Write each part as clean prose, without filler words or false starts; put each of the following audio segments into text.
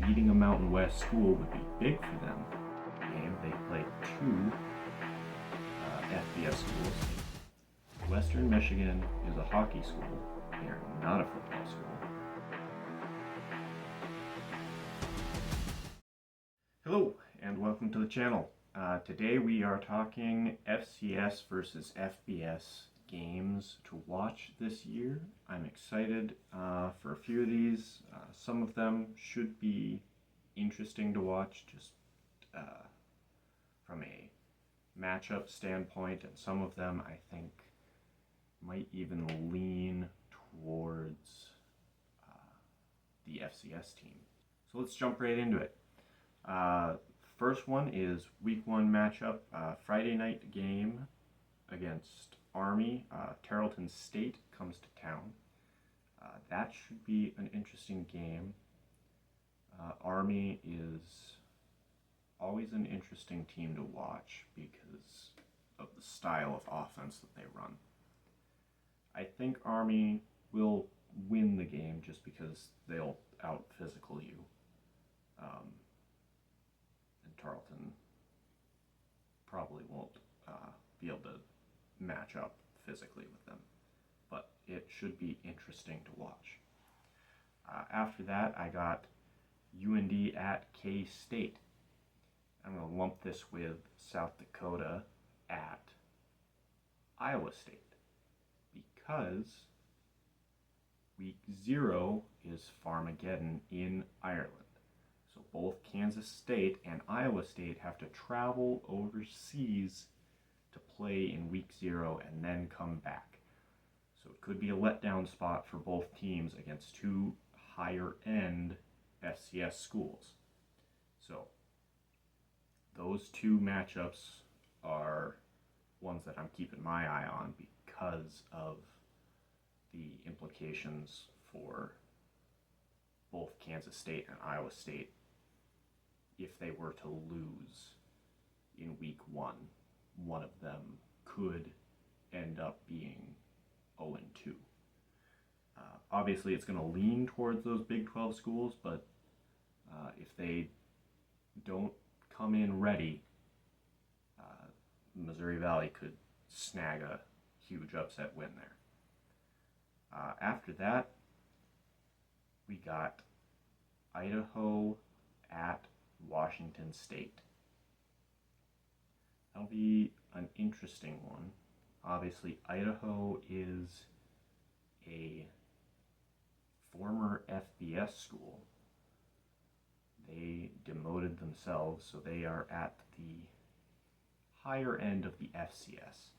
beating a Mountain West school would be big for them. Game they played two FBS schools. Western Michigan is a hockey school. They are not a football school. Hello and welcome to the channel. Today we are talking FCS versus FBS games to watch this year. I'm excited for a few of these. Some of them should be interesting to watch just from a matchup standpoint, and some of them I think might even lean towards the FCS team. So let's jump right into it. First one is week one matchup, Friday night game against Army. Tarleton State comes to town. That should be an interesting game. Army is always an interesting team to watch because of the style of offense that they run. I think Army will win the game just because they'll out-physical you. And Tarleton probably won't be able to match up physically with them. But it should be interesting to watch. After that, I got UND at K-State. I'm going to lump this with South Dakota at Iowa State because week 0 is Farmageddon in Ireland. So both Kansas State and Iowa State have to travel overseas to play in week 0 and then come back. So it could be a letdown spot for both teams against two higher end FCS schools. So those two matchups are ones that I'm keeping my eye on because of the implications for both Kansas State and Iowa State if they were to lose in week 1. One of them could end up being 0-2. Obviously, it's going to lean towards those Big 12 schools, but if they don't come in ready, Missouri Valley could snag a huge upset win there. After that, we got Idaho at Washington State. That'll be an interesting one. Obviously, Idaho is a former FBS school. They demoted themselves, so they are at the higher end of the FCS.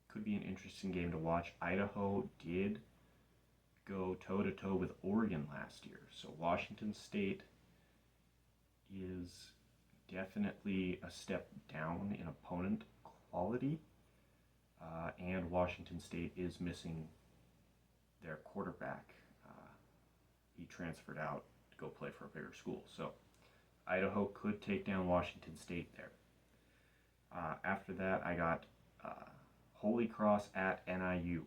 Could be an interesting game to watch. Idaho did go toe-to-toe with Oregon last year, so Washington State is definitely a step down in opponent quality, and Washington State is missing their quarterback. He transferred out to go play for a bigger school, so Idaho could take down Washington State there. After that, I got Holy Cross at NIU.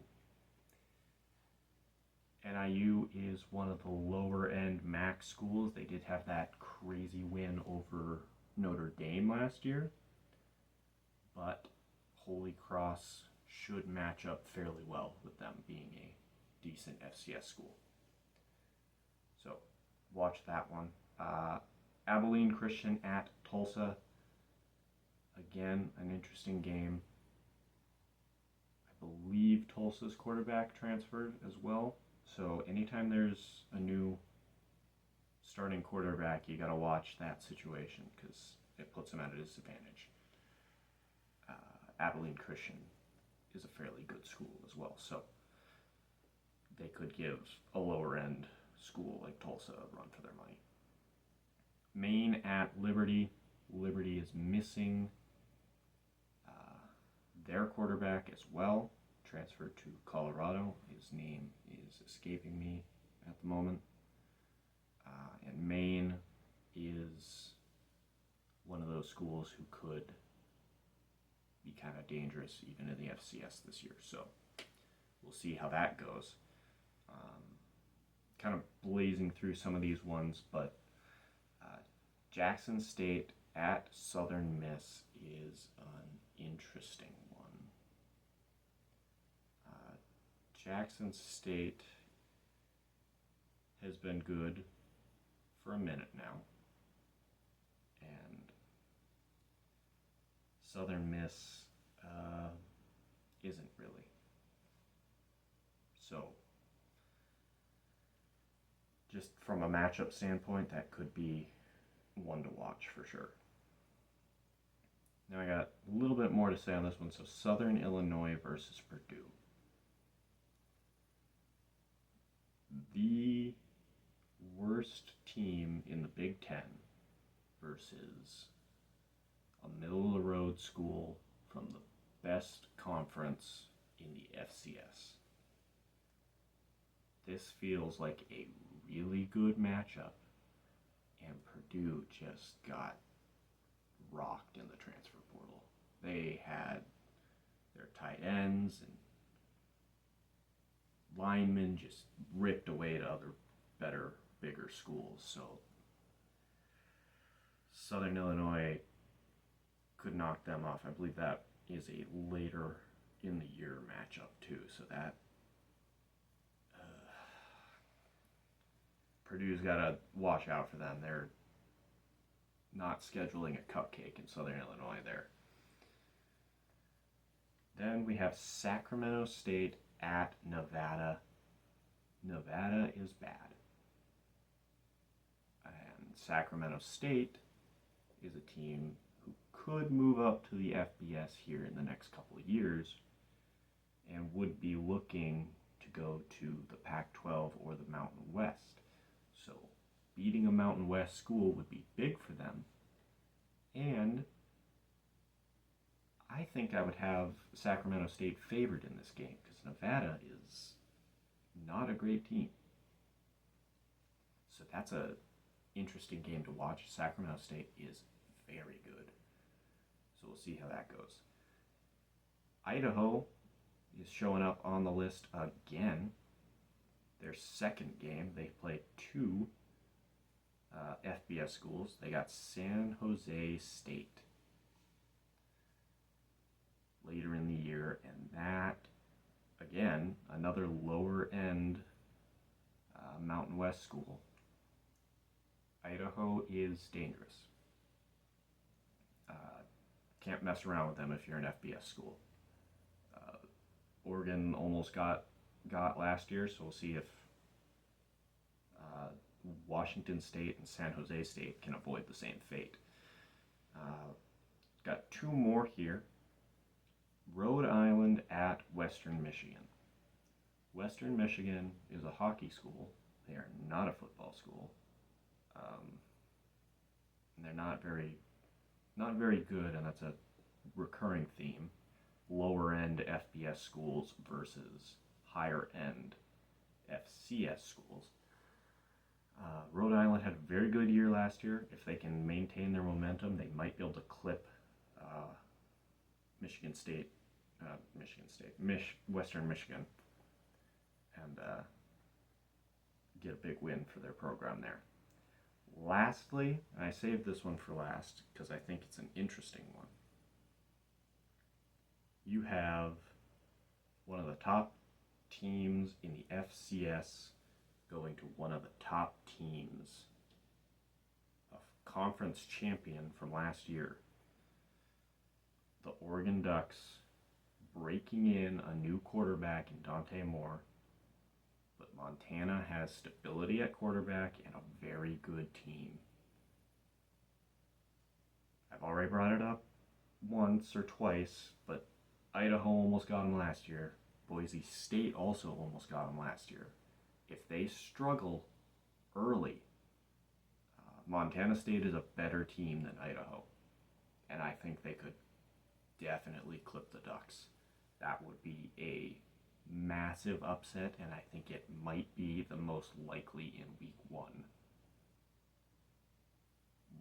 NIU is one of the lower end MAC schools. They did have that crazy win over Notre Dame last year, but Holy Cross should match up fairly well with them being a decent FCS school. So watch that one. Abilene Christian at Tulsa. Again, an interesting game. I believe Tulsa's quarterback transferred as well. So anytime there's a new starting quarterback, you got to watch that situation because it puts them at a disadvantage. Abilene Christian is a fairly good school as well, so they could give a lower end school like Tulsa a run for their money. Maine at Liberty. Liberty is missing their quarterback as well. Transferred to Colorado. His name is escaping me at the moment. And Maine is one of those schools who could be kind of dangerous even in the FCS this year. So we'll see how that goes. Kind of blazing through some of these ones, but Jackson State at Southern Miss is an interesting one. Jackson State has been good for a minute now, and Southern Miss isn't really. So, just from a matchup standpoint, that could be one to watch for sure. Now I got a little bit more to say on this one. So Southern Illinois versus Purdue. The worst team in the Big Ten versus a middle-of-the-road school from the best conference in the FCS. This feels like a really good matchup, and Purdue just got rocked in the transfer portal. They had their tight ends and linemen just ripped away to other better, bigger schools. So Southern Illinois could knock them off. I believe that is a later in the year matchup too. So that Purdue's got to watch out for them. They're not scheduling a cupcake in Southern Illinois there. Then we have Sacramento State at Nevada. Nevada is bad. And Sacramento State is a team who could move up to the FBS here in the next couple of years and would be looking to go to the Pac-12 or the Mountain West. So beating a Mountain West school would be big for them. And I think I would have Sacramento State favored in this game because Nevada is not a great team. So that's a interesting game to watch. Sacramento State is very good. So we'll see how that goes. Idaho is showing up on the list again. Their second game, they play two FBS schools. They got San Jose State later in the year, and that, again, another lower end Mountain West school. Idaho is dangerous. Can't mess around with them if you're an FBS school. Oregon almost got last year, so we'll see if Washington State and San Jose State can avoid the same fate. Got two more here. Rhode Island at Western Michigan. Western Michigan is a hockey school. They are not a football school. And they're not very good, and that's a recurring theme. Lower end FBS schools versus higher end FCS schools. Rhode Island had a very good year last year. If they can maintain their momentum, they might be able to clip Western Michigan, and get a big win for their program there. Lastly, and I saved this one for last because I think it's an interesting one. You have one of the top teams in the FCS going to one of the top teams, a conference champion from last year. The Oregon Ducks breaking in a new quarterback in Dante Moore, but Montana has stability at quarterback and a very good team. I've already brought it up once or twice, but Idaho almost got them last year. Boise State also almost got them last year. If they struggle early, Montana State is a better team than Idaho, and I think they could definitely clip the Ducks. That would be a massive upset, and I think it might be the most likely in week 1.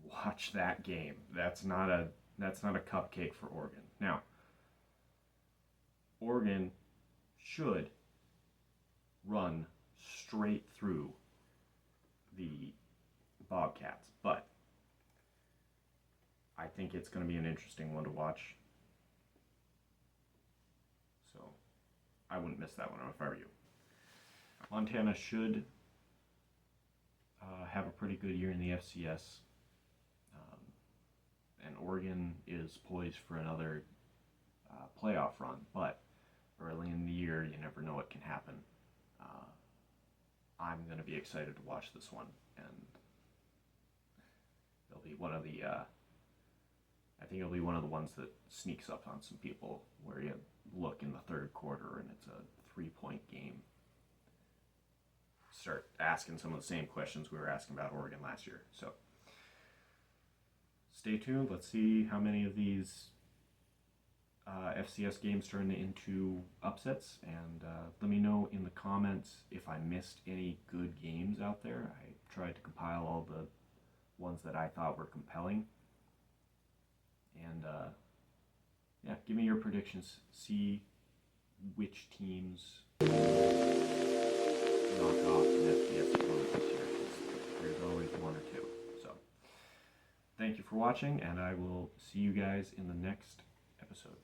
Watch that game. That's not a cupcake for Oregon. Now, Oregon should run straight through the Bobcats, but I think it's going to be an interesting one to watch. So I wouldn't miss that one if I were you. Montana should have a pretty good year in the FCS. And Oregon is poised for another playoff run, but early in the year, you never know what can happen. I'm going to be excited to watch this one, and it'll be one of the, I think it'll be one of the ones that sneaks up on some people, where you look in the third quarter and it's a 3-point game. Start asking some of the same questions we were asking about Oregon last year. So stay tuned. Let's see how many of these FCS games turn into upsets, and let me know in the comments if I missed any good games out there. I tried to compile all the ones that I thought were compelling, and yeah, give me your predictions. See which teams knock off an FCS opponent this year. There's always one or two. So thank you for watching, and I will see you guys in the next episode.